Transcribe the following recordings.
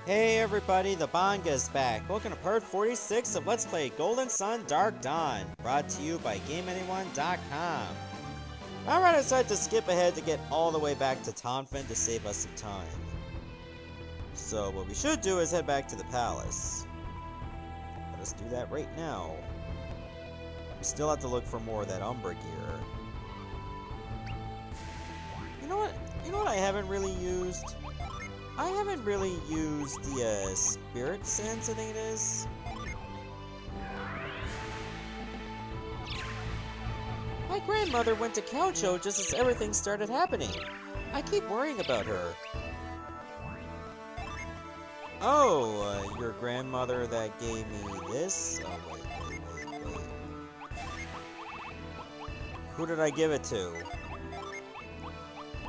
Hey everybody, the Banga's back. Welcome to part 46 of Let's Play Golden Sun Dark Dawn, brought to you by GameAnyone.com. Alright, I decided to skip ahead to get all the way back to Tonfon to save us some time. So what we should do is head back to the palace. Let us do that right now. We still have to look for more of that Umbra Gear. You know what I haven't really used? I haven't really used the spirit sense, I think it is. My grandmother went to Caucho just as everything started happening. I keep worrying about her. Oh, your grandmother that gave me this? Oh, wait. Who did I give it to?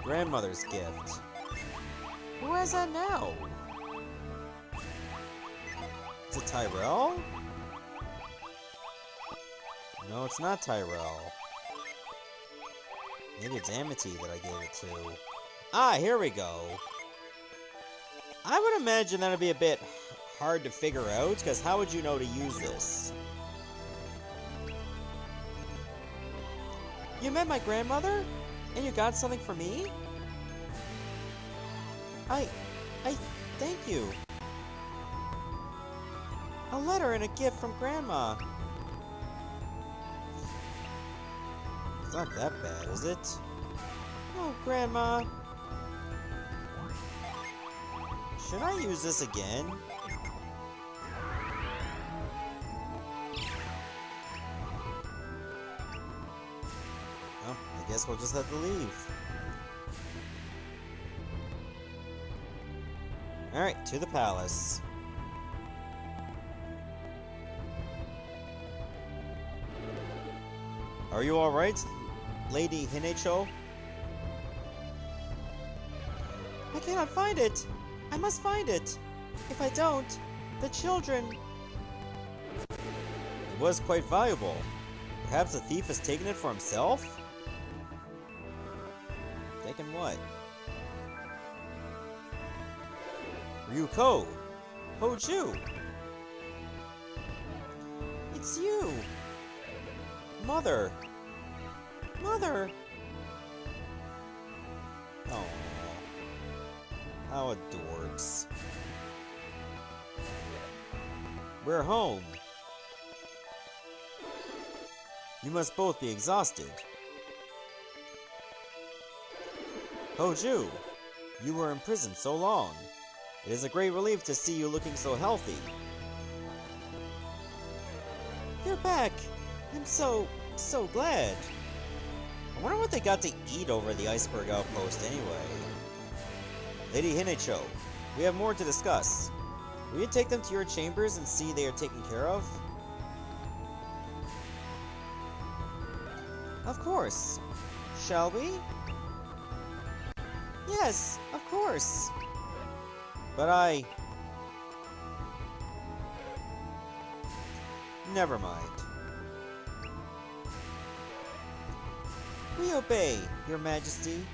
Grandmother's gift. Who has that now? Is it Tyrell? No, it's not Tyrell. Maybe it's Amity that I gave it to. Ah, here we go. I would imagine that'd be a bit hard to figure out, because how would you know to use this? You met my grandmother? And you got something for me? I thank you. A letter and a gift from Grandma. It's not that bad, is it? Oh, Grandma. Should I use this again? Oh, I guess we'll just have to leave. Alright, to the palace. Are you alright, Lady Hinecho? I cannot find it! I must find it! If I don't, the children... It was quite valuable. Perhaps the thief has taken it for himself? Taken what? Ryuko! Hoju! It's you! Mother! Mother! Oh, how adorks. We're home. You must both be exhausted. Hoju! You were in prison so long. It is a great relief to see you looking so healthy. You're back! I'm so glad. I wonder what they got to eat over the iceberg outpost anyway. Lady Hinecho, we have more to discuss. Will you take them to your chambers and see they are taken care of? Of course. Shall we? Yes, of course. But never mind. We obey, Your Majesty.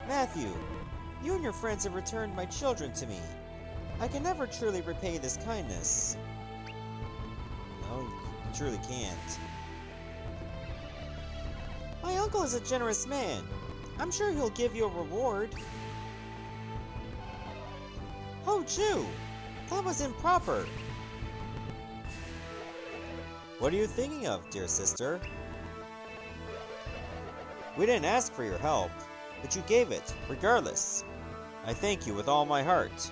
Matthew, you and your friends have returned my children to me. I can never truly repay this kindness. No, you truly can't. My uncle is a generous man. I'm sure he'll give you a reward. Hoju! That was improper! What are you thinking of, dear sister? We didn't ask for your help, but you gave it, regardless. I thank you with all my heart.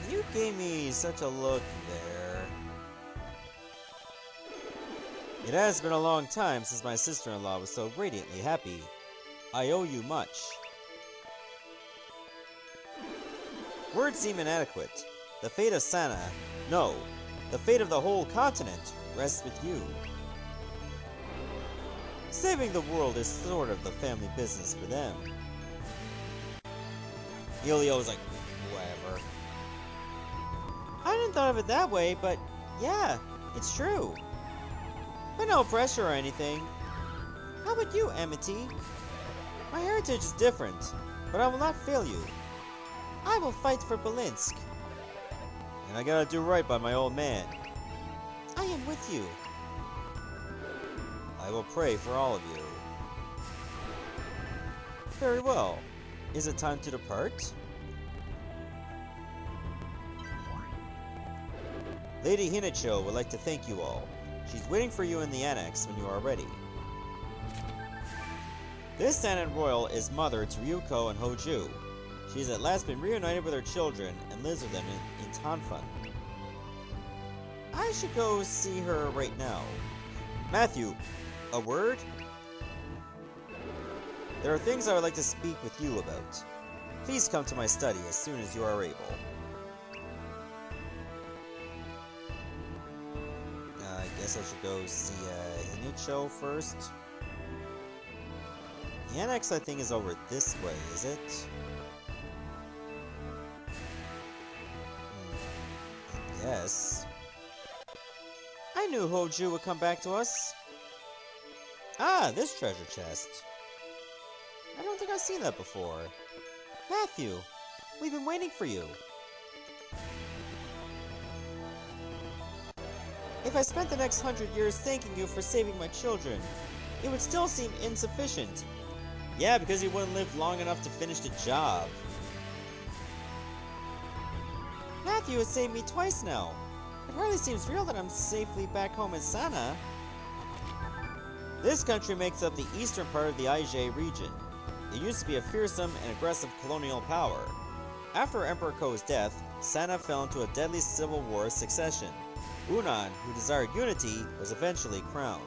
You gave me such a look there. It has been a long time since my sister-in-law was so radiantly happy. I owe you much. Words seem inadequate. The fate of Sana, no, the fate of the whole continent rests with you. Saving the world is sort of the family business for them. Elio's like, whatever. I hadn't thought of it that way, but yeah, it's true. But no pressure or anything. How about you, Amity? My heritage is different, but I will not fail you. I will fight for Belinsk. And I gotta do right by my old man. I am with you. I will pray for all of you. Very well. Is it time to depart? Lady Hinacho would like to thank you all. She's waiting for you in the annex when you are ready. This Senate Royal is mother to Ryuko and Hoju. She has at last been reunited with her children and lives with them in Tonfon. I should go see her right now. Matthew, a word? There are things I would like to speak with you about. Please come to my study as soon as you are able. I guess I should go see Hinicho first. The annex, I think, is over this way, is it? Yes. I knew Hoju would come back to us. Ah, this treasure chest. I don't think I've seen that before. Matthew, we've been waiting for you. If I spent the next 100 years thanking you for saving my children, it would still seem insufficient. Yeah, because you wouldn't live long enough to finish the job. Matthew has saved me twice now. It hardly seems real that I'm safely back home in Sana. This country makes up the eastern part of the Aije region. It used to be a fearsome and aggressive colonial power. After Emperor Ko's death, Sana fell into a deadly civil war of succession. Unan, who desired unity, was eventually crowned.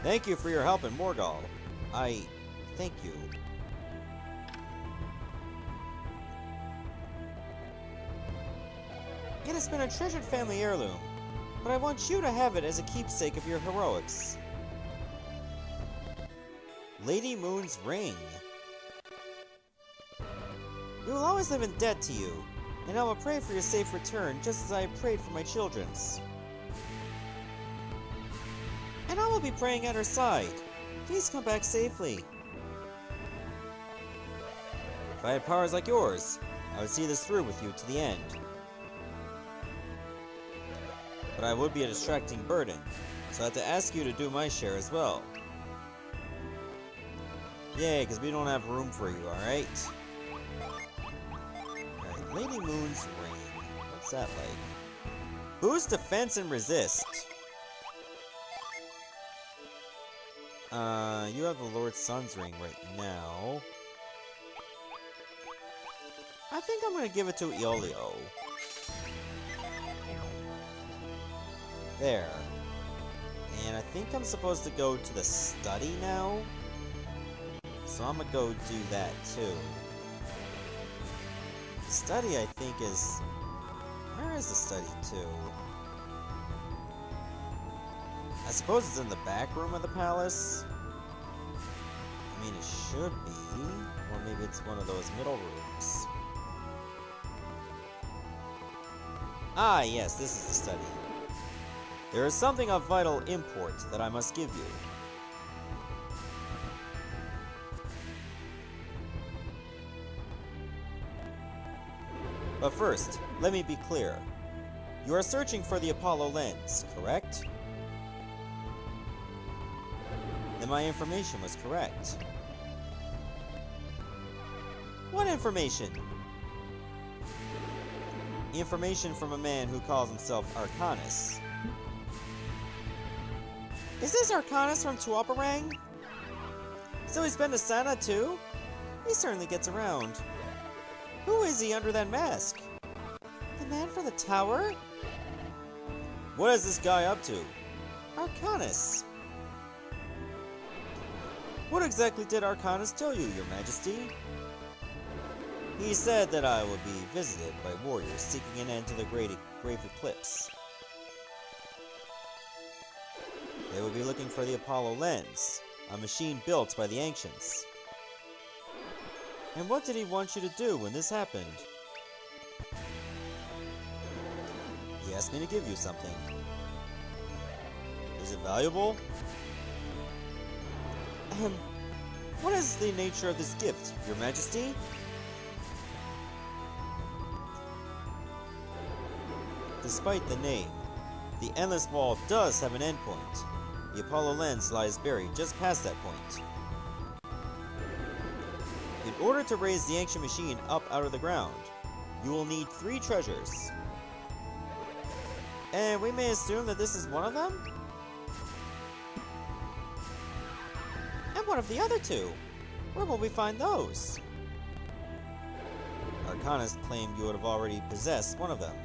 Thank you for your help in Morgal. I thank you. It has been a treasured family heirloom, but I want you to have it as a keepsake of your heroics. Lady Moon's ring. We will always live in debt to you, and I will pray for your safe return just as I have prayed for my children's. And I will be praying at her side. Please come back safely. If I had powers like yours, I would see this through with you to the end. But I would be a distracting burden, so I have to ask you to do my share as well. Yay, because we don't have room for you, alright? Alright, Lady Moon's ring. What's that like? Boost defense and resist. You have the Lord Sun's ring right now. I think I'm gonna give it to Iolio. There. And I think I'm supposed to go to the study now. So I'm gonna go do that too. Study, I think, is... Where is the study to? I suppose it's in the back room of the palace. I mean, it should be. Or maybe it's one of those middle rooms. Ah, yes, this is the study. There is something of vital import that I must give you. But first, let me be clear. You are searching for the Apollo lens, correct? Then my information was correct. What information? Information from a man who calls himself Arcanas. Is this Arcanas from Tuaparang? So he's been to Sana too? He certainly gets around. Who is he under that mask? The man from the tower? What is this guy up to? Arcanas. What exactly did Arcanas tell you, Your Majesty? He said that I would be visited by warriors seeking an end to the Great Eclipse. They would be looking for the Apollo lens, a machine built by the ancients. And what did he want you to do when this happened? He asked me to give you something. Is it valuable? What is the nature of this gift, Your Majesty? Despite the name, the Endless Wall does have an endpoint. The Apollo lens lies buried just past that point. In order to raise the ancient machine up out of the ground, you will need 3 treasures. And we may assume that this is one of them? And what of the other 2? Where will we find those? Arcanas claimed you would have already possessed one of them.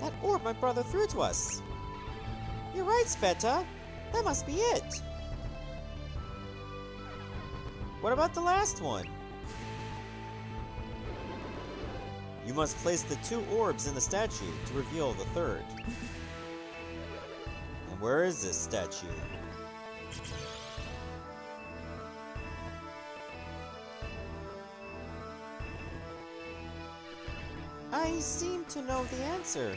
That orb my brother threw to us. You're right, Sveta. That must be it. What about the last one? You must place the 2 orbs in the statue to reveal the 3rd. And where is this statue? I seem to know the answer.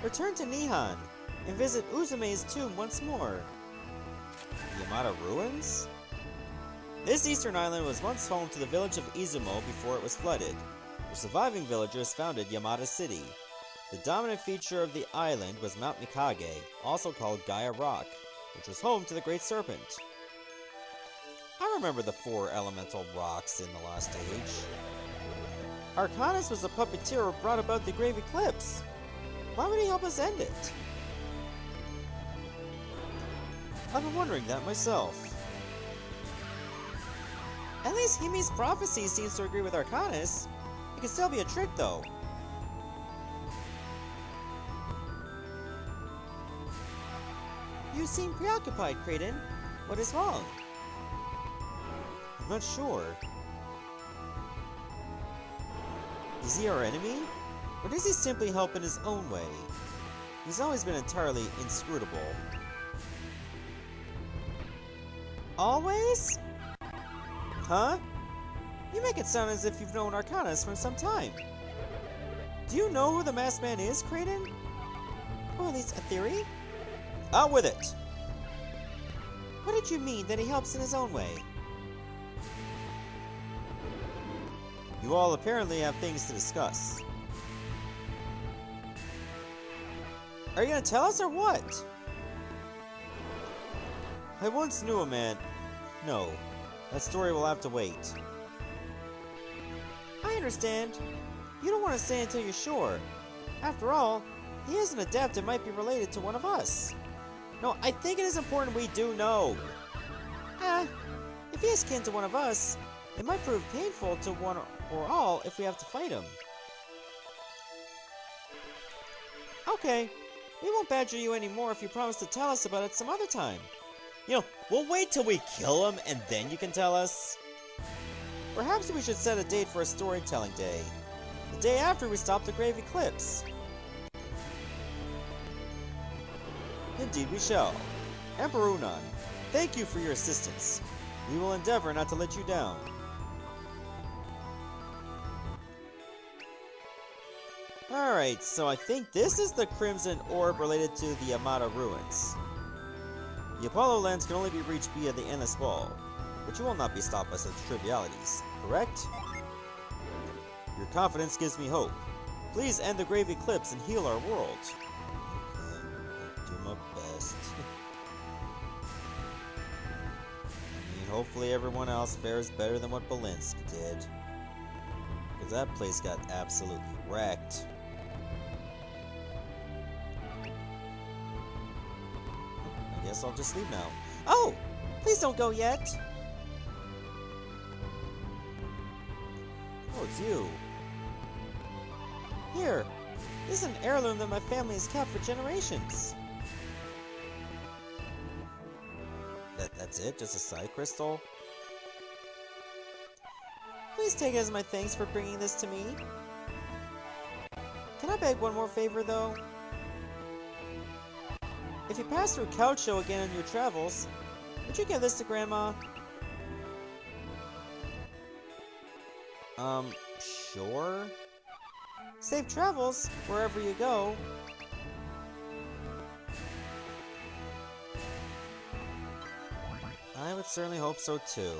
Return to Nihon and visit Uzume's tomb once more. The Yamada Ruins? This eastern island was once home to the village of Izumo before it was flooded. The surviving villagers founded Yamada City. The dominant feature of the island was Mount Mikage, also called Gaia Rock, which was home to the Great Serpent. I remember the 4 elemental rocks in the last age. Arcanas was the puppeteer who brought about the Grave Eclipse. Why would he help us end it? I've been wondering that myself. At least Himi's prophecy seems to agree with Arcanas. It could still be a trick, though. You seem preoccupied, Kraden. What is wrong? I'm not sure. Is he our enemy? Or does he simply help in his own way? He's always been entirely inscrutable. Always? Huh? You make it sound as if you've known Arcanas for some time. Do you know who the masked man is, Kraden? Or at least a theory? Out with it! What did you mean that he helps in his own way? You all apparently have things to discuss. Are you gonna tell us or what? I once knew a man... No, that story will have to wait. I understand. You don't want to say until you're sure. After all, he is an adept and might be related to one of us. No, I think it is important we do know. If he is kin to one of us, it might prove painful to one or all if we have to fight him. Okay, we won't badger you anymore if you promise to tell us about it some other time. You know, we'll wait till we kill him and then you can tell us. Perhaps we should set a date for a storytelling day. The day after we stop the Grave Eclipse. Indeed we shall. Emperor Unan, thank you for your assistance. We will endeavor not to let you down. Alright, so I think this is the Crimson Orb related to the Yamada Ruins. The Apollo lens can only be reached via the Endless Wall, but you will not be stopped by such trivialities, correct? Your confidence gives me hope. Please end the Grave Eclipse and heal our world. Okay, I'll do my best. I mean, hopefully everyone else fares better than what Belinsk did. Because that place got absolutely wrecked. I guess I'll just leave now. Oh! Please don't go yet! Oh, it's you. Here, this is an heirloom that my family has kept for generations. That's it? Just a side crystal? Please take it as my thanks for bringing this to me. Can I beg one more favor, though? If you pass through Coucho again on your travels, would you give this to Grandma? sure? Safe travels, wherever you go. I would certainly hope so too.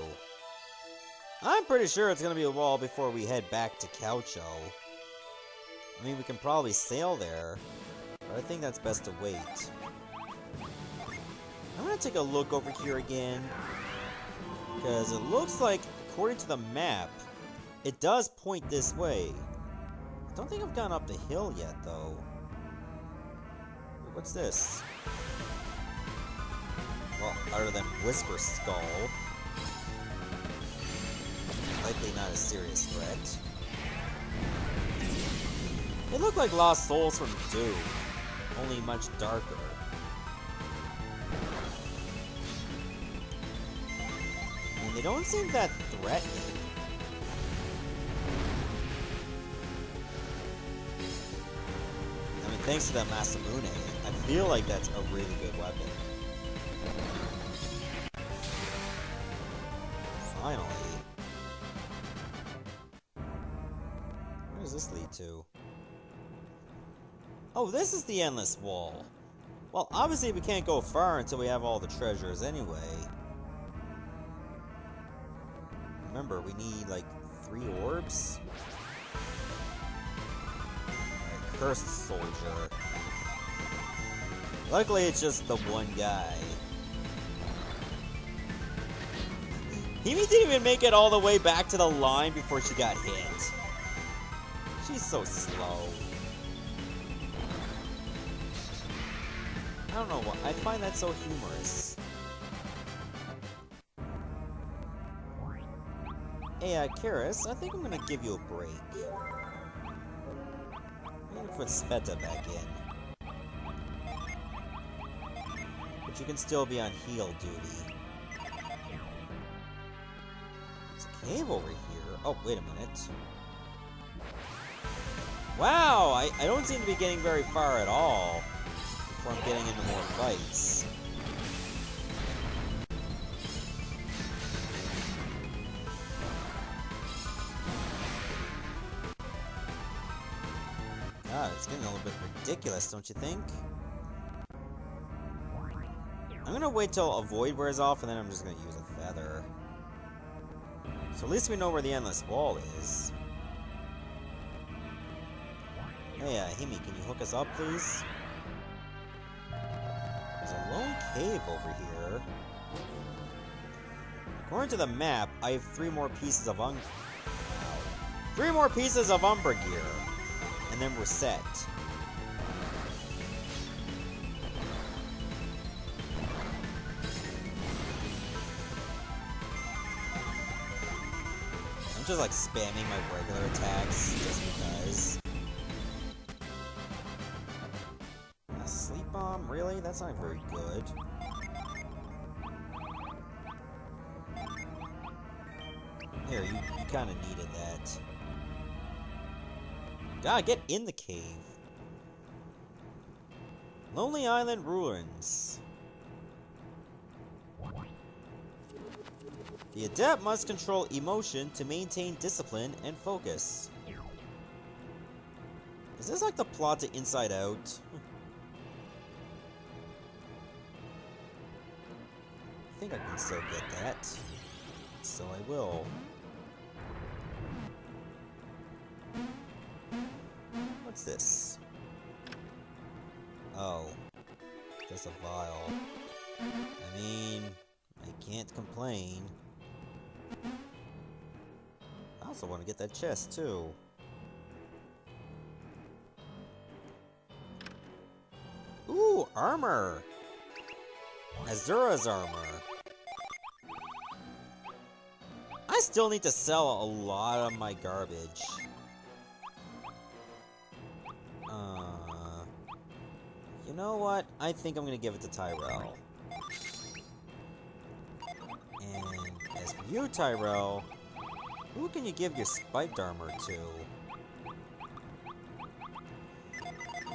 I'm pretty sure it's gonna be a while before we head back to Caucho. I mean, we can probably sail there, but I think that's best to wait. I'm gonna take a look over here again, because it looks like, according to the map, it does point this way. I don't think I've gone up the hill yet, though. What's this? Well, other than Whisper Skull. Likely not a serious threat. They look like lost souls from Doom, only much darker. And they don't seem that threatening. I mean, thanks to that Masamune, I feel like that's a really good weapon. Finally. Where does this lead to? Oh, this is the Endless Wall. Well, obviously we can't go far until we have all the treasures anyway. Remember, we need like 3 orbs? Alright, Cursed Soldier. Luckily it's just the one guy. Himi didn't even make it all the way back to the line before she got hit. She's so slow. I don't know what, I find that so humorous. Hey, Karis, I think I'm gonna give you a break. I'm gonna put Sveta back in. But you can still be on heal duty. There's a cave over here. Oh, wait a minute. Wow, I don't seem to be getting very far at all before I'm getting into more fights. God, it's getting a little bit ridiculous, don't you think? I'm gonna wait till a void wears off, and then I'm just gonna use a feather. So at least we know where the Endless Wall is. Hey, Himi, can you hook us up, please? There's a lone cave over here. According to the map, I have 3 more pieces of Umbra Gear, and then we're set. I'm just like spamming my regular attacks just because. A sleep bomb? Really? That's not very good. Here, you kind of needed that. God, get in the cave. Lonely Island Ruins. The adept must control emotion to maintain discipline and focus. Is this like the plot to Inside Out? I think I can still get that. So I will. What's this? Oh. Just a vial. I mean, I can't complain. I also want to get that chest, too. Ooh, armor! Azura's armor. I still need to sell a lot of my garbage. You know what? I think I'm gonna give it to Tyrell. And as for you, Tyrell, who can you give your spiked armor to?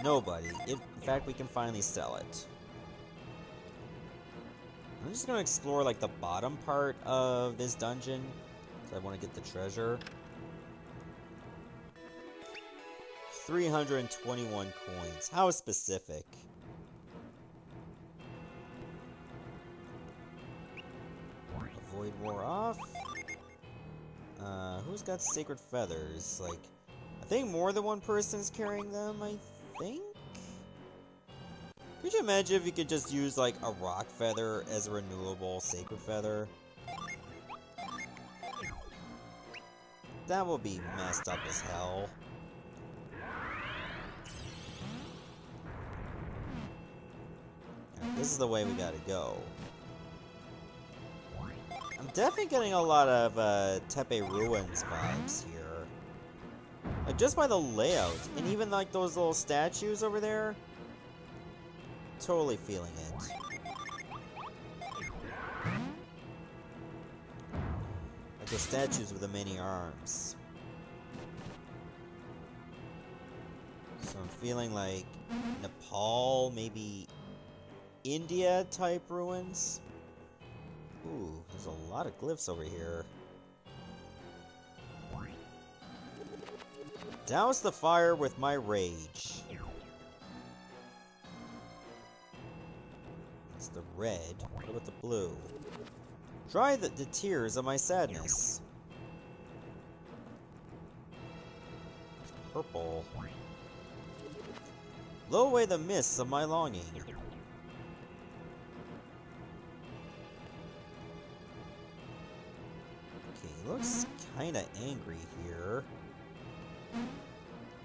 Nobody. In fact, we can finally sell it. I'm just gonna explore like the bottom part of this dungeon. So I want to get the treasure. 321 coins. How specific. Avoid war off. Who's got sacred feathers? Like, I think more than one person's carrying them, I think? Could you imagine if you could just use, like, a rock feather as a renewable sacred feather? That would be messed up as hell. Right, this is the way we gotta go. I'm definitely getting a lot of Tepe Ruins vibes here. Like, just by the layout, and even like those little statues over there. Totally feeling it. Like the statues with the many arms. So I'm feeling like Nepal, maybe India type ruins. Ooh, there's a lot of glyphs over here. Douse the fire with my rage. It's the red. What about the blue? Dry the tears of my sadness. It's purple. Blow away the mists of my longing. He looks kinda angry here.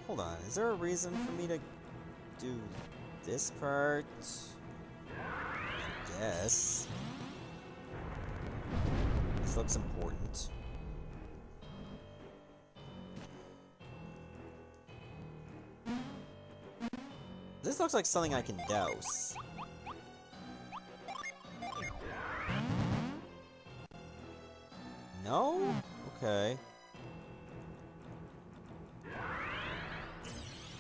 Hold on, is there a reason for me to do this part? I guess. This looks important. This looks like something I can douse. No? Okay.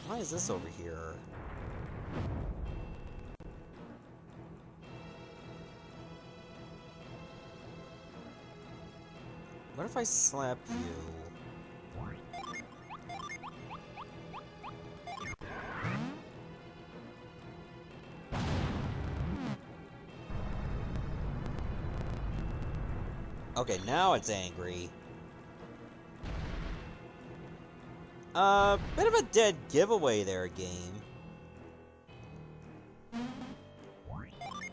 Why is this over here? What if I slap you? Okay, now it's angry. Bit of a dead giveaway there, game.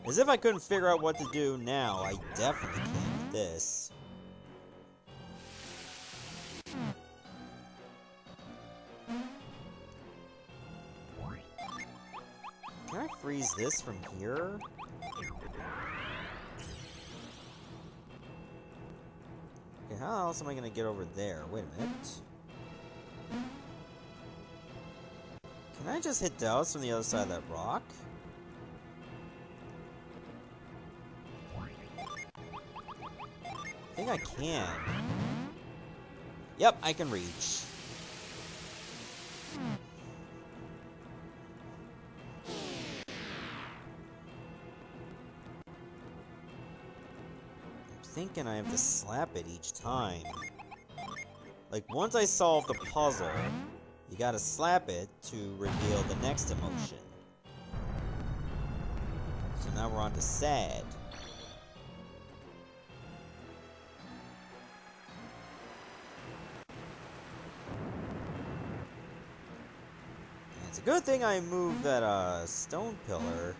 As if I couldn't figure out what to do now, I definitely can with this. Can I freeze this from here? Okay, how else am I gonna get over there? Wait a minute. Can I just hit douse from the other side of that rock? I think I can. Yep, I can reach. I'm thinking I have to slap it each time. Like, once I solve the puzzle, you gotta slap it to reveal the next emotion. So now we're on to sad. And it's a good thing I moved that stone pillar.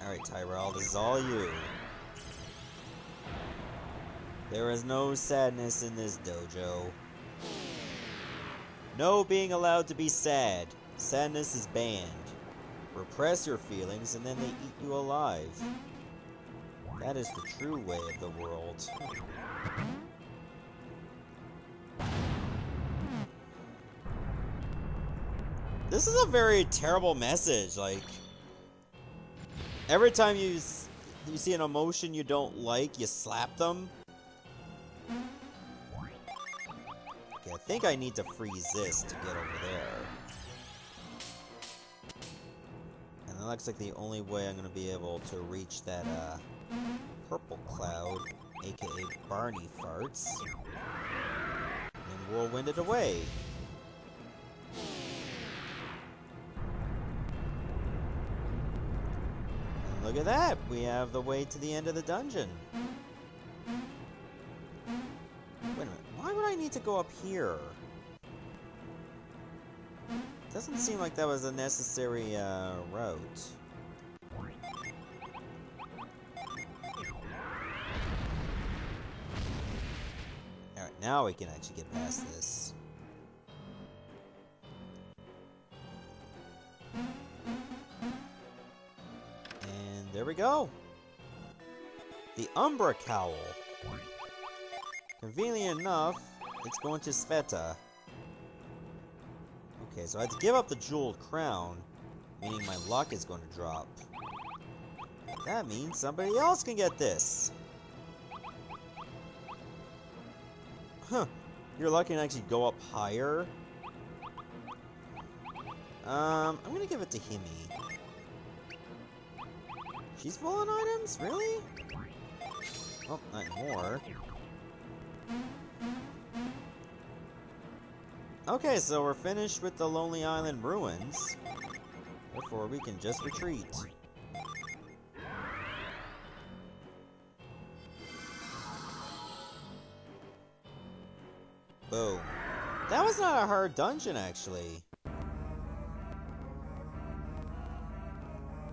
Alright, Tyrell, this is all you. There is no sadness in this dojo. No being allowed to be sad. Sadness is banned. Repress your feelings and then they eat you alive. That is the true way of the world. This is a very terrible message, like... Every time you see an emotion you don't like, you slap them. Okay, I think I need to freeze this to get over there. And that looks like the only way I'm gonna be able to reach that, purple cloud, aka Barney Farts. And whirlwind it away. look at that! We have the way to the end of the dungeon. Wait a minute, why would I need to go up here? Doesn't seem like that was a necessary route. Alright, now we can actually get past this. And there we go! The Umbra Cowl. Conveniently enough, it's going to Sveta. Okay, so I have to give up the jeweled crown, meaning my luck is going to drop. That means somebody else can get this. Huh. Your luck can actually go up higher. I'm gonna give it to Himi. She's full on items? Really? Oh, not anymore. Okay, so we're finished with the Lonely Island ruins. Therefore, we can just retreat. Boom. That was not a hard dungeon, actually.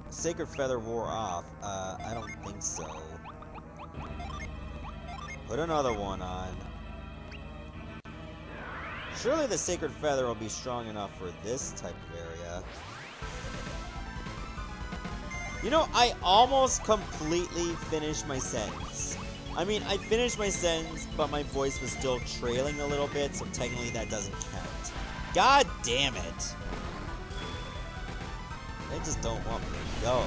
Sacred Feather wore off. I don't think so. Put another one on. Surely the Sacred Feather will be strong enough for this type of area. You know, I almost completely finished my sentence. I mean, I finished my sentence, but my voice was still trailing a little bit, so technically that doesn't count. God damn it! They just don't want me to go.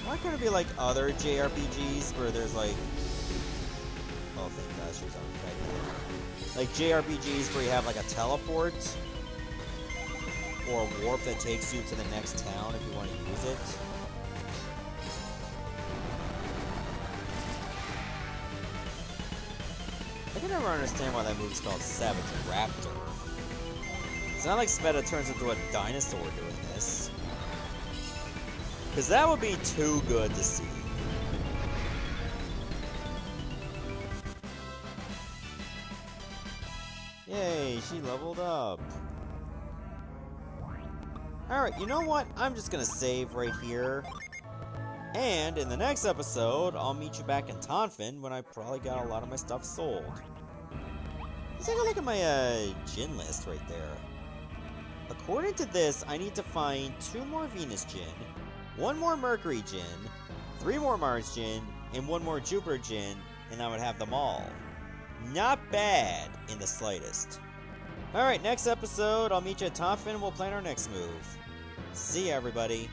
Why couldn't it be like other JRPGs where there's like... Oh, thank God, she's unaffected. Like JRPGs where you have like a teleport or a warp that takes you to the next town if you want to use it. I can never understand why that movie's called Savage Raptor. It's not like Sveta turns into a dinosaur doing this. Because that would be too good to see. Yay, she leveled up. Alright, you know what? I'm just gonna save right here. And in the next episode, I'll meet you back in Tonfon when I probably got a lot of my stuff sold. Let's take a look at my gin list right there. According to this, I need to find 2 more Venus gin, 1 more Mercury gin, 3 more Mars gin, and 1 more Jupiter gin, and I would have them all. Not bad in the slightest. Alright, next episode, I'll meet you at Tonfon and we'll plan our next move. See ya, everybody.